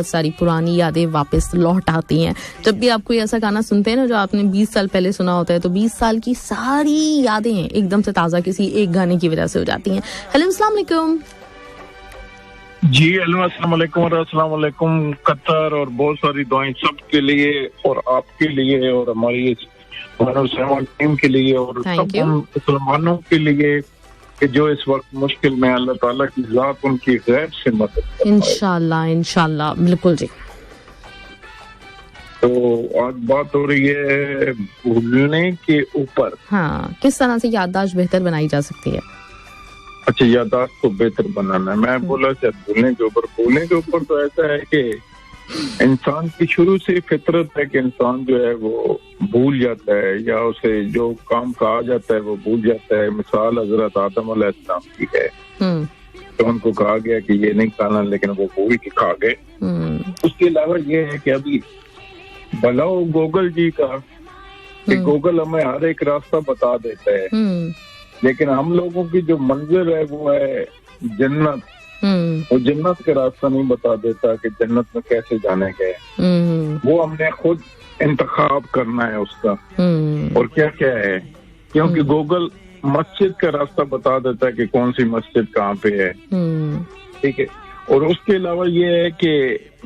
सारी पुरानी यादें वापस लौट आती हैं जब भी आप कोई ऐसा गाना सुनते हैं ना जो आपने 20 साल पहले सुना होता है, तो 20 साल की सारी यादें एकदम से ताज़ा किसी एक गाने की वजह से हो जाती हैं। हेलो, अस्सलाम वालेकुम जी। हेलो, अस्सलाम वालेकुम कतर, और बहुत सारी दुआएं सबके लिए और आपके लिए और हमारी टीम के लिए और सब मुसलमानों के लिए कि जो इस वक्त मुश्किल में, अल्लाह ताला की ज़ात उनकी गैब से मदद करे। इंशाल्लाह बिल्कुल जी। तो आज बात हो रही है भूलने के ऊपर। हाँ, किस तरह से याददाश्त बेहतर बनाई जा सकती है। अच्छा, याददाश्त को बेहतर बनाना है। मैं बोला भूलने के ऊपर तो ऐसा है कि इंसान की शुरू से फितरत है कि इंसान जो है वो भूल जाता है, या उसे जो काम कहा जाता है वो भूल जाता है। मिसाल हजरत आदम अलैहिस्सलाम की है, तो उनको कहा गया कि ये नहीं खाना, लेकिन वो भूल के खा गए। उसके अलावा ये है कि अभी भलाओ गूगल जी का कि गूगल हमें हर एक रास्ता बता देता है, लेकिन हम लोगों की जो मंजिल है वो है जन्नत। वो जन्नत का रास्ता नहीं बता देता कि जन्नत में कैसे जाने का है। वो हमने खुद इंतखाब करना है उसका और क्या क्या है, क्योंकि गूगल मस्जिद का रास्ता बता देता है कि कौन सी मस्जिद कहाँ पे है, ठीक है। और उसके अलावा ये है कि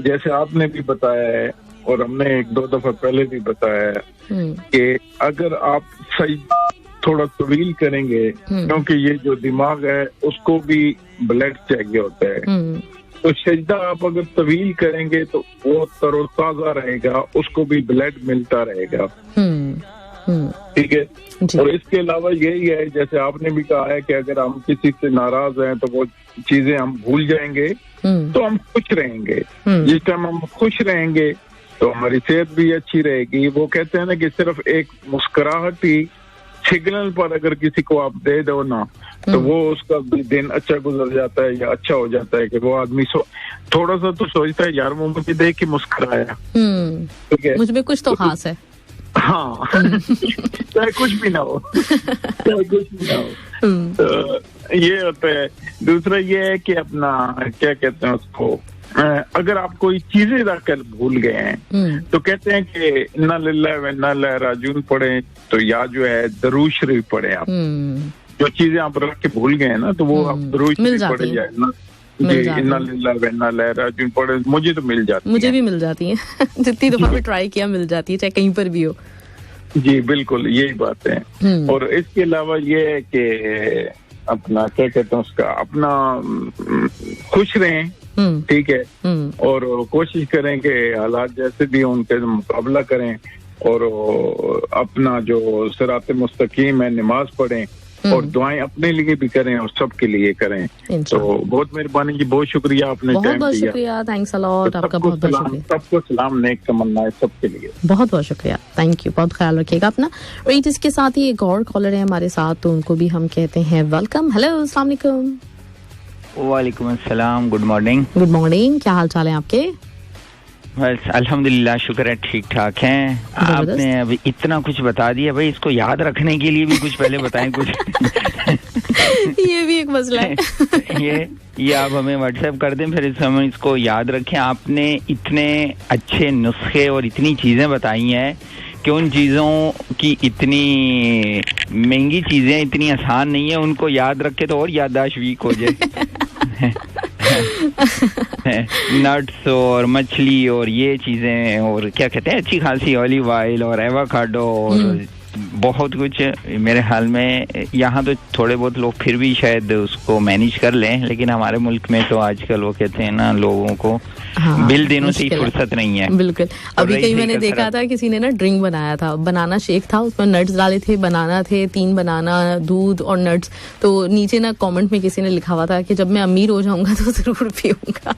जैसे आपने भी बताया है और हमने 1-2 दफा पहले भी बताया है कि अगर आप सही थोड़ा तवील करेंगे, क्योंकि ये जो दिमाग है उसको भी ब्लड चाहिए होता है, तो सजदा आप अगर तवील करेंगे तो वो तरोताजा रहेगा, उसको भी ब्लड मिलता रहेगा, ठीक है। और इसके अलावा यही है जैसे आपने भी कहा है कि अगर हम किसी से नाराज हैं तो वो चीजें हम भूल जाएंगे तो हम खुश रहेंगे। जिस टाइम हम खुश रहेंगे तो हमारी सेहत भी अच्छी रहेगी। वो कहते हैं ना कि सिर्फ एक मुस्कुराहट ही सिग्नल पर अगर किसी को आप दे दो ना तो वो उसका भी दिन अच्छा गुजर जाता है या अच्छा हो जाता है कि वो आदमी थोड़ा सा तो सोचता है यार वो मुझे देख के मुस्कुराया, ठीक है, मुझ में कुछ तो खास है। हाँ चाहे कुछ भी ना हो, चाहे कुछ भी ना हो, तो ये होता है। दूसरा ये है कि अपना क्या कहते हैं उसको, अगर आप कोई चीजें रखकर भूल गए हैं तो कहते हैं कि इन्ना लिल्लाहि व इन्ना इलैहि राजिऊन पढ़े, तो या जो है दरूद शरीफ पढ़े। आप जो चीजें आप रख के भूल गए हैं ना तो वो आप दरूद शरीफ पढ़े जाए ना, इन्ना लिल्लाहि व इन्ना इलैहि राजिऊन पढ़े। मुझे तो मिल जाती है, मुझे भी मिल जाती है जितनी दफा भी ट्राई किया मिल जाती है, चाहे कहीं पर भी हो। जी बिल्कुल यही बात है। और इसके अलावा ये है कि अपना क्या कहते हैं उसका, अपना खुश रहें, ठीक है, और कोशिश करें कि हालात जैसे भी हो उनके मुकाबला करें और अपना जो सिरात मुस्तकीम है नमाज पढ़ें और दुआएं अपने लिए भी करें और सबके लिए करें। तो बहुत मेहरबानी जी, बहुत शुक्रिया आपने टाइम दिया। बहुत शुक्रिया, थैंक्स अ लॉट, आपका बहुत बहुत शुक्रिया। सबको सलाम, नेक तमन्नाएं सबके लिए। बहुत बहुत शुक्रिया, थैंक यू, बहुत ख्याल रखिएगा अपना। और इसके साथ ही एक और कॉलर है हमारे साथ, तो उनको भी हम कहते हैं वेलकम। हेलो, अस्सलाम वालेकुम। वालेकुम अस्सलाम, गुड मॉर्निंग। गुड मॉर्निंग, क्या हाल चाल है आपके? बस अल्हम्दुलिल्लाह, शुक्र है ठीक ठाक हैं। आपने अभी इतना कुछ बता दिया भाई, इसको याद रखने के लिए भी कुछ पहले बताएं कुछ ये भी एक मसला है ये आप हमें व्हाट्सएप कर दें, फिर हम इसको याद रखें। आपने इतने अच्छे नुस्खे और इतनी चीजें बताई हैं कि उन चीजों की इतनी महंगी चीजें इतनी आसान नहीं है, उनको याद रखे तो और याददाश्त वीक हो जाए नट्स और मछली और ये चीजें और क्या कहते हैं अच्छी खासी ऑलिव ऑयल और एवोकाडो और बहुत कुछ। मेरे ख्याल में यहाँ तो थोड़े बहुत लोग फिर भी शायद उसको मैनेज कर लें, लेकिन हमारे मुल्क में तो आजकल वो कहते हैं ना लोगों को बिल देने से ही फुर्सत नहीं है। बिल्कुल, अभी कहीं मैंने देखा था किसी ने ना ड्रिंक बनाया था, बनाना शेक था, उसमें नट्स डाले थे, बनाना थे 3 बनाना, दूध और नट्स। तो नीचे ना कमेंट में किसी ने लिखा हुआ था कि जब मैं अमीर हो जाऊंगा तो जरूर पीऊंगा।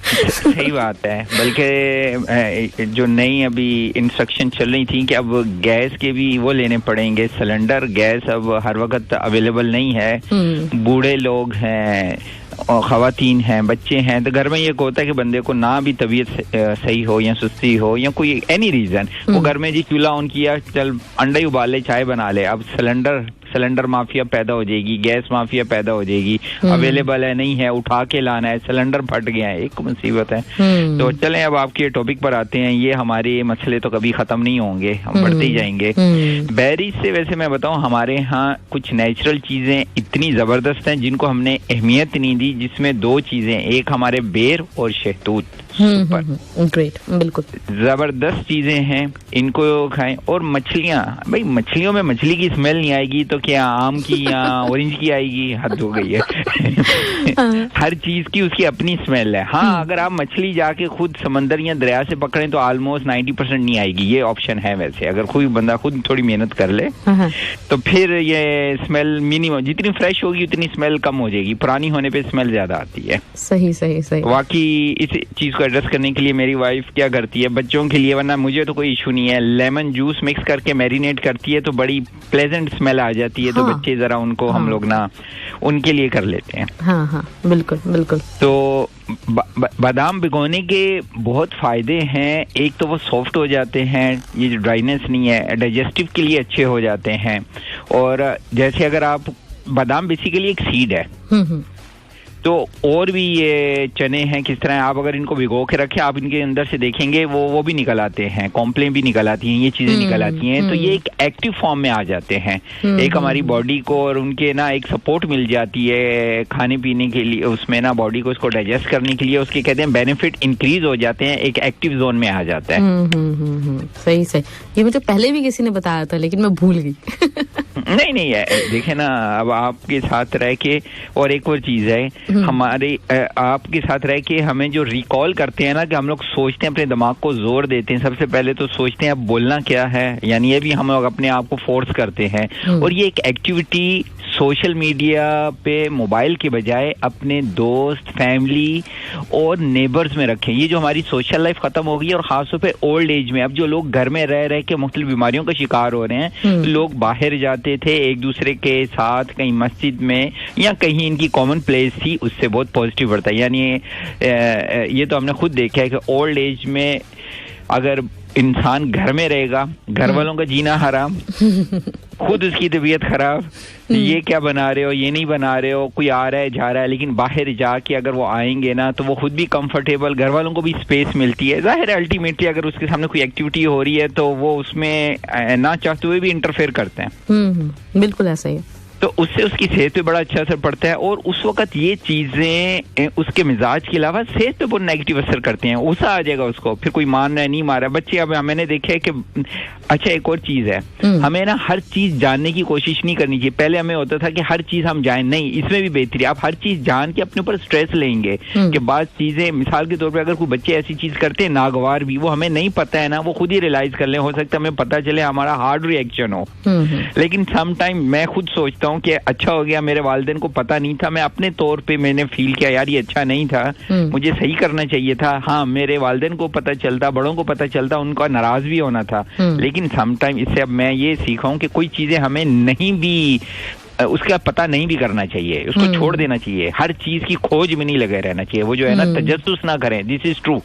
सही बात है, बल्कि जो नई अभी इंस्ट्रक्शन चल रही थी कि अब गैस के भी वो लेने पड़ेंगे सिलेंडर, गैस अब हर वक्त अवेलेबल नहीं है। बूढ़े लोग हैं और खवातीन हैं, बच्चे हैं, तो घर में ये होता है कि बंदे को ना भी तबीयत सही हो या सुस्ती हो या कोई एनी रीजन, वो घर में जी चूल्हा ऑन किया, चल अंडा ही उबाल ले, चाय बना ले। अब सिलेंडर माफिया पैदा हो जाएगी, गैस माफिया पैदा हो जाएगी, अवेलेबल है नहीं है, उठा के लाना है, सिलेंडर फट गया है, एक मुसीबत है। तो चलें अब आपके टॉपिक पर आते हैं। ये हमारे मसले तो कभी खत्म नहीं होंगे, हम बढ़ते ही जाएंगे। बेरीज से वैसे मैं बताऊं, हमारे यहाँ कुछ नेचुरल चीजें इतनी जबरदस्त हैं जिनको हमने अहमियत नहीं दी, जिसमें 2 चीजें, एक हमारे बेर और शहतूत, ग्रेट, बिल्कुल जबरदस्त चीजें हैं, इनको खाएं। और मछलियां, भाई मछलियों में मछली की स्मेल नहीं आएगी तो क्या आम की या ऑरेंज की आएगी? हद हो गई है हर चीज की उसकी अपनी स्मेल है। हाँ, अगर आप मछली जाके खुद समंदर या दरिया से पकड़ें तो ऑलमोस्ट 90% नहीं आएगी, ये ऑप्शन है वैसे। अगर कोई बंदा खुद थोड़ी मेहनत कर ले तो फिर ये स्मेल मिनिमम, जितनी फ्रेश होगी उतनी स्मेल कम हो जाएगी, पुरानी होने पे स्मेल ज्यादा आती है। सही सही सही। बाकी इस चीज को एड्रेस करने के लिए मेरी वाइफ क्या करती है, बच्चों के लिए, वरना मुझे तो कोई इशू नहीं है, लेमन जूस मिक्स करके मैरिनेट करती है तो बड़ी प्लेजेंट स्मेल आ जाती है। तो बच्चे जरा उनको हम लोग ना उनके लिए कर लेते हैं। हाँ हाँ बिल्कुल बिल्कुल। तो बादाम भिगोने के बहुत फायदे हैं। एक तो वो सॉफ्ट हो जाते हैं, ये जो ड्राइनेस नहीं है, डाइजेस्टिव के लिए अच्छे हो जाते हैं। और जैसे अगर आप, बादाम बेसिकली एक सीड है, तो और भी ये चने हैं किस तरह, आप अगर इनको भिगो के रखें, आप इनके अंदर से देखेंगे वो भी निकल आते हैं, कॉम्प्लेन भी निकल आती हैं, ये चीजें निकल आती हैं। तो ये एक एक्टिव फॉर्म में आ जाते हैं। एक हमारी बॉडी को और उनके ना एक सपोर्ट मिल जाती है खाने पीने के लिए, उसमें ना बॉडी को उसको डाइजेस्ट करने के लिए उसके कहते हैं बेनिफिट इंक्रीज हो जाते हैं, एक एक्टिव जोन में आ जाता है। सही सही। ये मुझे पहले भी किसी ने बताया था लेकिन मैं भूल गई। नहीं देखे ना, अब आपके साथ रह के, और एक और चीज है हमारे आपके साथ रह के हमें जो रिकॉल करते हैं ना, कि हम लोग सोचते हैं, अपने दिमाग को जोर देते हैं, सबसे पहले तो सोचते हैं अब बोलना क्या है, यानी ये भी हम लोग अपने आप को फोर्स करते हैं। और ये एक एक्टिविटी सोशल मीडिया पे मोबाइल के बजाय अपने दोस्त, फैमिली और नेबर्स में रखें। ये जो हमारी सोशल लाइफ खत्म हो गई है, और खासतौर पे ओल्ड एज में अब जो लोग घर में रह रह के मुख्तलिफ बीमारियों का शिकार हो रहे हैं, लोग बाहर जाते थे एक दूसरे के साथ, कहीं मस्जिद में या कहीं इनकी कॉमन प्लेस थी, उससे बहुत पॉजिटिव बढ़ता है। यानी ये तो हमने खुद देखा है कि ओल्ड एज में अगर इंसान घर में रहेगा, घर वालों का जीना हराम, खुद उसकी तबीयत खराब, ये क्या बना रहे हो, ये नहीं बना रहे हो, कोई आ रहा है जा रहा है, लेकिन बाहर जाके अगर वो आएंगे ना तो वो खुद भी कंफर्टेबल, घर वालों को भी स्पेस मिलती है। जाहिर है अल्टीमेटली अगर उसके सामने कोई एक्टिविटी हो रही है तो वो उसमें ना चाहते हुए भी इंटरफेयर करते हैं। बिल्कुल ऐसा ही है। तो उससे उसकी सेहत पे बड़ा अच्छा असर पड़ता है। और उस वक्त ये चीजें उसके मिजाज के अलावा सेहत पे बहुत नेगेटिव असर करते हैं। गुस्सा आ जाएगा उसको, फिर कोई मान रहा है नहीं मार रहा बच्चे। अब मैंने देखा है कि अच्छा एक और चीज है, हमें ना हर चीज जानने की कोशिश नहीं करनी चाहिए। पहले हमें होता था कि हर चीज हम जान, नहीं, इसमें भी बेहतरी, आप हर चीज जान के अपने ऊपर स्ट्रेस लेंगे कि बाद चीजें, मिसाल के तौर पर अगर कोई बच्चे ऐसी चीज करते हैं नागवार भी, वो हमें नहीं पता है ना, वो खुद ही रियलाइज कर ले, हो सकता है हमें पता चले, हमारा हार्ड रिएक्शन हो। लेकिन सम टाइम मैं खुद सोचता हूँ कि अच्छा हो गया मेरे वालिदैन को पता नहीं था, मैं अपने तौर पे मैंने फील किया यार ये अच्छा नहीं था, मुझे सही करना चाहिए था। हाँ, मेरे वालिदैन को पता चलता, बड़ों को पता चलता, उनका नाराज भी होना था। लेकिन सम टाइम इससे अब मैं ये सीखा हूं कि कोई चीजें हमें नहीं भी, उसका पता नहीं भी करना चाहिए, उसको छोड़ देना चाहिए। हर चीज की खोज में नहीं लगे रहना चाहिए। वो जो है ना, तजस्सुस ना करें, दिस इज ट्रू,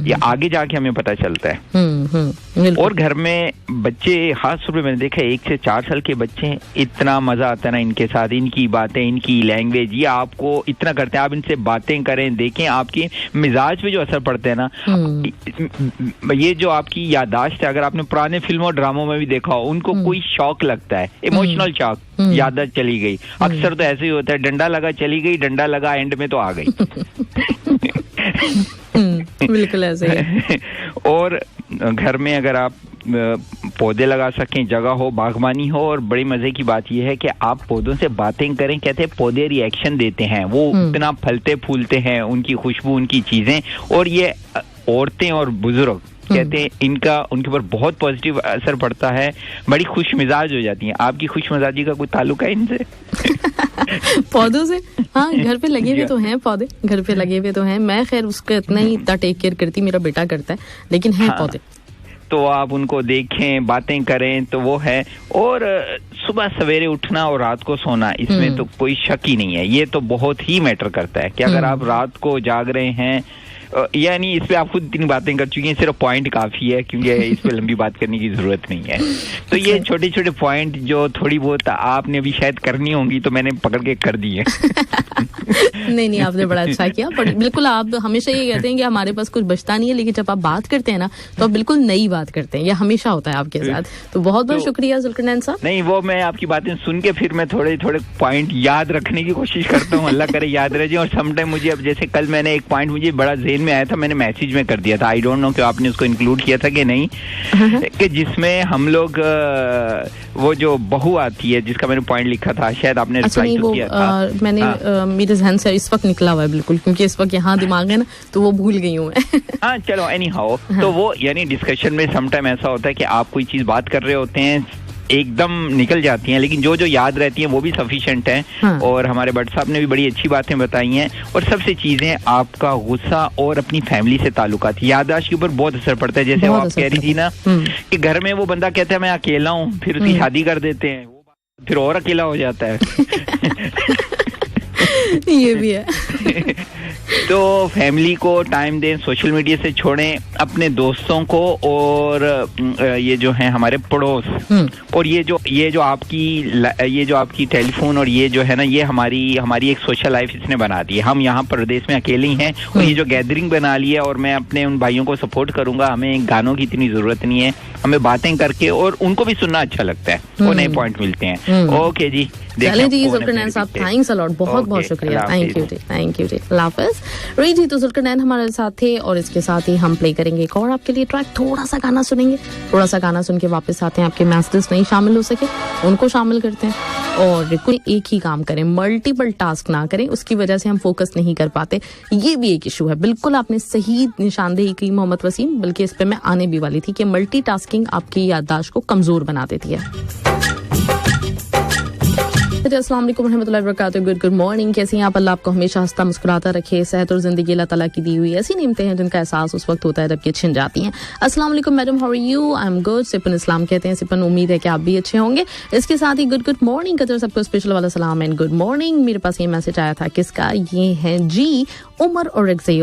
ये आगे जाके हमें पता चलता है। और घर में बच्चे, खास तौर पे मैंने देखा 1 से 4 साल के बच्चे, इतना मजा आता है ना इनके साथ, इनकी बातें, इनकी लैंग्वेज, ये आपको इतना करते हैं। आप इनसे बातें करें, देखें, आपकी मिजाज पे जो असर पड़ता है ना, ये जो आपकी यादाश्त है, अगर आपने पुराने फिल्मों और ड्रामों में भी देखा हो, उनको कोई शौक लगता है, इमोशनल शौक, यादाश्त चली गई। अक्सर तो ऐसे ही होता है, डंडा लगा चली गई, डंडा लगा एंड में तो आ गई। बिल्कुल ऐसे ही। और घर में अगर आप पौधे लगा सकें, जगह हो, बागबानी हो, और बड़ी मजे की बात यह है कि आप पौधों से बातें करें। कहते हैं पौधे रिएक्शन देते हैं, वो इतना फलते फूलते हैं, उनकी खुशबू, उनकी चीजें। और ये औरतें और बुजुर्ग कहते हैं इनका उनके ऊपर बहुत पॉजिटिव असर पड़ता है, बड़ी खुश मिजाज हो जाती हैं। आपकी खुश मिजाजी का कोई ताल्लुक है इनसे? पौधों से? हाँ, घर पे लगे हुए तो हैं पौधे, घर पे लगे हुए तो हैं। मैं खैर उसका इतना टेक केयर करती, मेरा बेटा करता है, लेकिन हैं पौधे। तो आप उनको देखें, बातें करें, तो वो है। और सुबह सवेरे उठना और रात को सोना, इसमें तो कोई शक ही नहीं है, ये तो बहुत ही मैटर करता है कि अगर आप रात को जाग रहे हैं, यानी इस पे आप खुद इतनी बातें कर चुकी हैं, सिर्फ पॉइंट काफी है, क्योंकि इस पे लंबी बात करने की जरूरत नहीं है। तो ये छोटे छोटे पॉइंट जो थोड़ी बहुत आपने अभी शायद करनी होंगी, तो मैंने पकड़ के कर दी है। नहीं, आपने बड़ा अच्छा किया। पर बिल्कुल आप हमेशा ये कहते हैं कि हमारे पास कुछ बचता नहीं है, लेकिन जब आप बात करते हैं ना तो आप बिल्कुल नई बात करते हैं, ये हमेशा होता है आपके साथ। तो बहुत बहुत शुक्रिया जुल्करनैन साहब। नहीं, वो मैं आपकी बातें सुन के फिर मैं थोड़े थोड़े पॉइंट याद रखने की कोशिश करता हूँ, अल्लाह करे याद रह जाए। और समटाइम मुझे, अब जैसे कल मैंने एक पॉइंट मुझे बड़ा ज़हन में आया था, मैंने मैसेज में कर दिया था, आई डोंट नो कि आपने उसको इंक्लूड किया था कि नहीं, कि जिसमें हम लोग वो जो बहू आती है, जिसका मैंने पॉइंट लिखा था, शायद आपने रिप्लाई तो किया था। मैंने मेरे ज़हन से इस वक्त निकला हुआ है बिल्कुल, क्योंकि इस वक्त यहाँ दिमाग है ना, तो वो भूल गई हूँ मैं। हाँ, चलो एनी हाउ। तो वो यानी डिस्कशन में समटाइम ऐसा होता है कि आप कोई चीज बात कर रहे होते हैं, एकदम निकल जाती हैं, लेकिन जो जो याद रहती हैं वो भी सफिशिएंट हैं। हाँ। और हमारे भट्ट साहब ने भी बड़ी अच्छी बातें बताई हैं। और सबसे चीजें आपका गुस्सा और अपनी फैमिली से ताल्लुकात, याददाश्त के ऊपर बहुत असर पड़ता है। जैसे आप कह रही थी ना कि घर में वो बंदा कहता है मैं अकेला हूँ, फिर उसकी शादी कर देते हैं, फिर और अकेला हो जाता है। ये भी है। तो फैमिली को टाइम दें, सोशल मीडिया से छोड़ें, अपने दोस्तों को और ये जो है हमारे पड़ोस, और ये जो आपकी टेलीफोन और ये जो है ना, ये हमारी एक सोशल लाइफ इसने बना दी है। हम यहाँ प्रदेश में अकेले ही हैं और ये जो गैदरिंग बना ली है, और मैं अपने उन भाइयों को सपोर्ट करूंगा। हमें गानों की इतनी जरूरत नहीं है, हमें बातें करके और उनको भी सुनना अच्छा लगता है, वो नए पॉइंट मिलते हैं। ओके जी, चलें जी जुल्करनैन साहब, थैंक्स अ लॉट, बहुत बहुत शुक्रिया, थैंक यू जी, अल्लाह हाफ़िज़। रही जी, तो जुल्करनैन हमारे साथ थे और इसके साथ ही हम प्ले करेंगे एक और आपके लिए ट्रैक, थोड़ा सा गाना सुनेंगे, थोड़ा सा गाना सुन के वापस आते हैं। आपके मैसेजेस नहीं शामिल हो सके उनको शामिल करते हैं और कोई एक ही काम करें, मल्टीपल टास्क ना करें, उसकी वजह से हम फोकस नहीं कर पाते, ये भी एक इशू है। बिल्कुल आपने सही निशानदेही की मोहम्मद वसीम, बल्कि इस पे मैं आने भी वाली थी कि मल्टीटास्किंग आपकी याददाश्त को कमजोर बना देती है। अस्सलाम वालेकुम रहमतुल्लाहि व बरकातुहू, गुड मॉर्निंग, कैसी हैं आप? अल्लाह आपको हमेशा हंसता मुस्कुराता रखे, सेहत और जिंदगी अल्लाह ताला की दी हुई ऐसी नेमतें हैं जिनका एहसास उस वक्त होता है जब ये छिन जाती हैं। अस्सलाम वालेकुम madam, how are you? I am good. Sipan Islam कहते हैं, सिपन उम्मीद है कि आप भी अच्छे होंगे। इसके साथ ही गुड मॉर्निंग कतर, सबको स्पेशल वाला सलाम एंड गुड मॉर्निंग। मेरे पास ये मैसेज आया था, किसका? ये है जी उमर और रिगज़ई,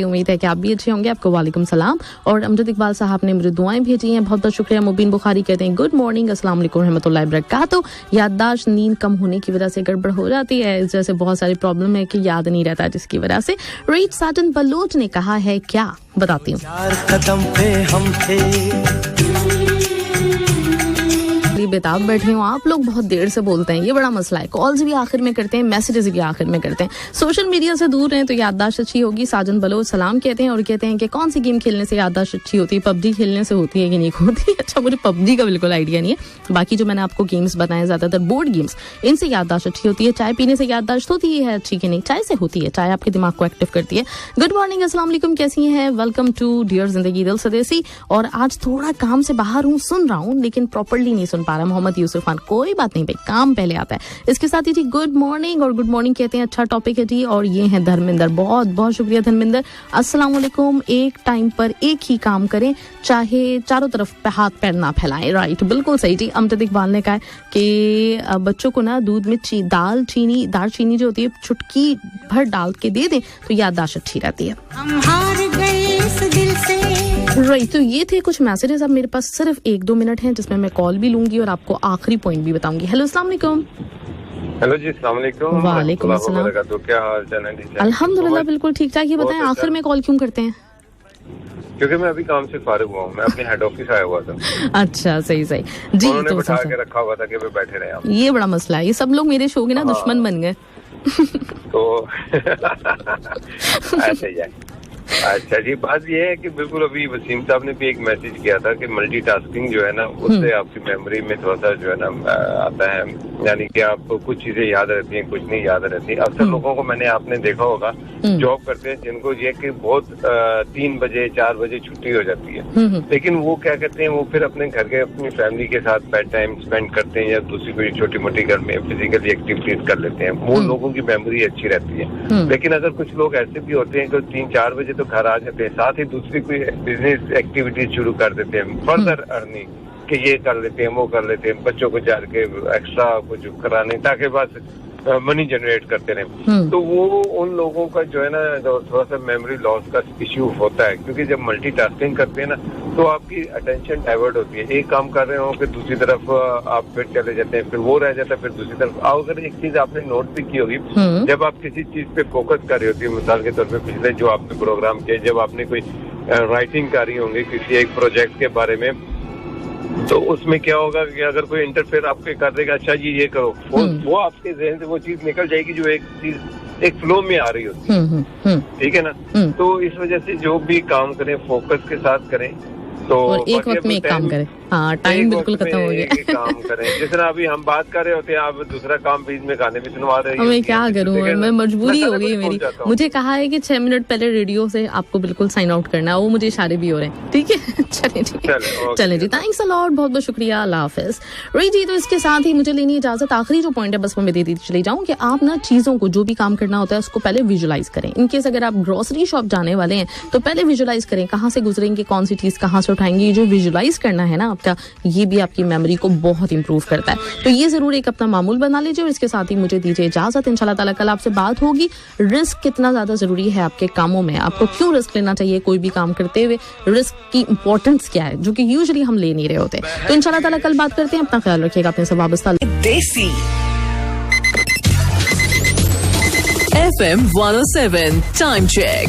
उम्मीद है कि आप भी अच्छे होंगे, आपको वालेकुम सलाम। और अमजद इकबाल साहब ने मुझे दुआएं भेजी हैं, बहुत बहुत शुक्रिया। मुबीन बुखारी कहते हैं गुड मॉर्निंग, अस्सलाम वालेकुम रहमतुल्लाहि व बरकातुहू। याददाश्त नींद कम होने की वजह से गड़बड़ हो जाती है, इस जैसे बहुत सारी प्रॉब्लम है कि याद नहीं रहता, जिसकी वजह से रीड साजन बलोच ने कहा है क्या, बताती हूँ। बेताब बैठे हो आप लोग, बहुत देर से बोलते हैं, ये बड़ा मसला है। कॉल्स भी आखिर में करते हैं, मैसेजेस भी आखिर में करते हैं। सोशल मीडिया से दूर रहें तो याददाश्त अच्छी होगी। साजन बलोच सलाम कहते हैं और कहते हैं कि कौन सी गेम खेलने से याददाश्त अच्छी होती है? पबजी खेलने से होती है कि नहीं होती? अच्छा, मुझे पबजी का बिल्कुल आइडिया नहीं है, बाकी जो मैंने आपको गेम्स बताए ज्यादातर बोर्ड गेम्स, इनसे याददाश्त अच्छी होती है। चाय पीने से याददाश्त होती है अच्छी कि नहीं? चाय से होती है, चाय आपके दिमाग को एक्टिव करती है। गुड मॉर्निंग, अस्सलाम वालेकुम, कैसी हैं? वेलकम टू डियर जिंदगी दिल से देसी। और आज थोड़ा काम से बाहर हूँ, सुन रहा हूँ लेकिन प्रॉपर्ली नहीं सुन पा रहा। मोहम्मद यूसुफ, कोई बात नहीं भाई, काम पहले आता है। इसके साथ ही जी गुड मॉर्निंग, और गुड मॉर्निंग कहते हैं, अच्छा टॉपिक है जी। और ये है धर्मेंद्र, बहुत बहुत शुक्रिया धर्मेंद्र। अस्सलाम वालेकुम, एक टाइम पर एक ही काम करें, चाहे चारों तरफ हाथ पैर ना फैलाएं। राइट, बिल्कुल सही जी। अमजद इकबाल ने कहा कि बच्चों को ना दूध में दाल चीनी जो होती है चुटकी भर डाल के दे दें तो याददाश्त अच्छी रहती है। हम हार गए इस दिल से। राइट, तो ये थे कुछ मैसेजेस। अब मेरे पास सिर्फ 1-2 मिनट हैं जिसमें मैं कॉल भी लूंगी और आपको आखिरी पॉइंट भी बताऊंगी। हेलो, अस्सलाम वालेकुम। हेलो जी, अस्सलाम वालेकुम। वालेकुम अस्सलाम। तो क्या हाल चाल है? अल्हम्दुलिल्लाह बिल्कुल ठीक ठाक। ये बताएं आखिर में कॉल क्यों करते हैं? क्योंकि मैं अभी काम से फारिग हुआ हूँ, मैं अपने हेड ऑफिस आया हुआ था। अच्छा, सही जी। उन्होंने बैठा के रखा हुआ था कि वे बैठे रहे आप। ये बड़ा मसला है, ये सब लोग मेरे शो के ना दुश्मन बन गए। तो ऐसे ही है। अच्छा जी, बात ये है कि बिल्कुल अभी वसीम साहब ने भी एक मैसेज किया था कि मल्टीटास्किंग जो है ना, उससे आपकी मेमोरी में थोड़ा सा जो है ना आता है, यानी कि आपको कुछ चीजें याद रहती हैं, कुछ नहीं याद रहती। अक्सर लोगों को आपने देखा होगा जॉब करते हैं जिनको ये कि बहुत 3 बजे 4 बजे छुट्टी हो जाती है, लेकिन वो क्या कहते हैं, वो फिर अपने घर के अपनी फैमिली के साथ बेड टाइम स्पेंड करते हैं या दूसरी कोई छोटी मोटी घर में फिजिकली एक्टिविटीज कर लेते हैं। वो लोगों की मेमोरी अच्छी रहती है। लेकिन अगर कुछ लोग ऐसे भी होते हैं कि 3-4 बजे तो घर आ जाते हैं, साथ ही दूसरी कोई बिजनेस एक्टिविटीज शुरू कर देते हैं, फर्दर अर्निंग कि ये कर लेते हैं, वो कर लेते हैं, बच्चों को जाके एक्स्ट्रा कुछ कराने ताकि बस मनी जनरेट करते रहे। तो वो उन लोगों का जो है ना थोड़ा सा मेमोरी लॉस का इश्यू होता है, क्योंकि जब मल्टीटास्किंग करते हैं ना तो आपकी अटेंशन डाइवर्ट होती है। एक काम कर रहे हो फिर दूसरी तरफ आप फिर चले जाते हैं, फिर वो रह जाता है, फिर दूसरी तरफ। अगर एक चीज आपने नोट भी की होगी, जब आप किसी चीज पे फोकस कर रही होती है, मिसाल के तौर पे पिछले जो आपने प्रोग्राम किए, जब आपने कोई राइटिंग करी होंगी किसी एक प्रोजेक्ट के बारे में, तो उसमें क्या होगा कि अगर कोई इंटरफेयर आपके कर देगा, अच्छा जी ये करो, वो आपके जहन से वो चीज निकल जाएगी जो एक चीज एक फ्लो में आ रही होती है। ठीक है ना? तो इस वजह से जो भी काम करें फोकस के साथ करें, तो और एक वक्त में एक काम करें। हाँ, टाइम बिल्कुल खत्म हो गया। काम करें, जिस तरह अभी हम बात कर रहे होते हैं, आप दूसरा काम बीच में गाने भी सुनवा रहे हैं। मैं क्या करूँ, मैं मजबूरी हो गई मेरी। मुझे कहा है कि 6 मिनट पहले रेडियो से आपको बिल्कुल साइन आउट करना है, वो मुझे इशारे भी हो रहे हैं। ठीक है, चलें जी, थैंक्स अ लॉट, बहुत बहुत शुक्रिया, अल्लाह हाफिज। राइट जी, तो इसके साथ ही मुझे लेनी इजाजत। आखिरी जो पॉइंट है बस वो मैं दे दी चली जाऊँ कि आप ना चीजों को, जो भी काम करना होता है उसको पहले विजुलाइज करें। इनकेस अगर आप ग्रोसरी शॉप जाने वाले हैं तो पहले विजुलाइज करें कहाँ से गुजरेंगे, कौन सी चीज कहाँ से उठाएंगे। ये जो विजुलाइज करना है ना आपका, ये भी आपकी मेमोरी को बहुत इंप्रूव करता है। तो ये जरूर एक अपना मामूल बना लीजिए। और इसके साथ ही मुझे दीजिए इजाजत। इंशाल्लाह ताला कल आपसे बात होगी। रिस्क कितना ज्यादा जरूरी है आपके कामों में, आपको क्यों रिस्क लेना चाहिए कोई भी काम करते हुए, रिस्क की इंपॉर्टेंस क्या है, जो कि यूजुअली हम ले नहीं रहे होते। तो इंशाल्लाह ताला कल बात करते हैं। अपना ख्याल रखिएगा, अपने से वाबस्ता। देसी FM 107 टाइम चेक।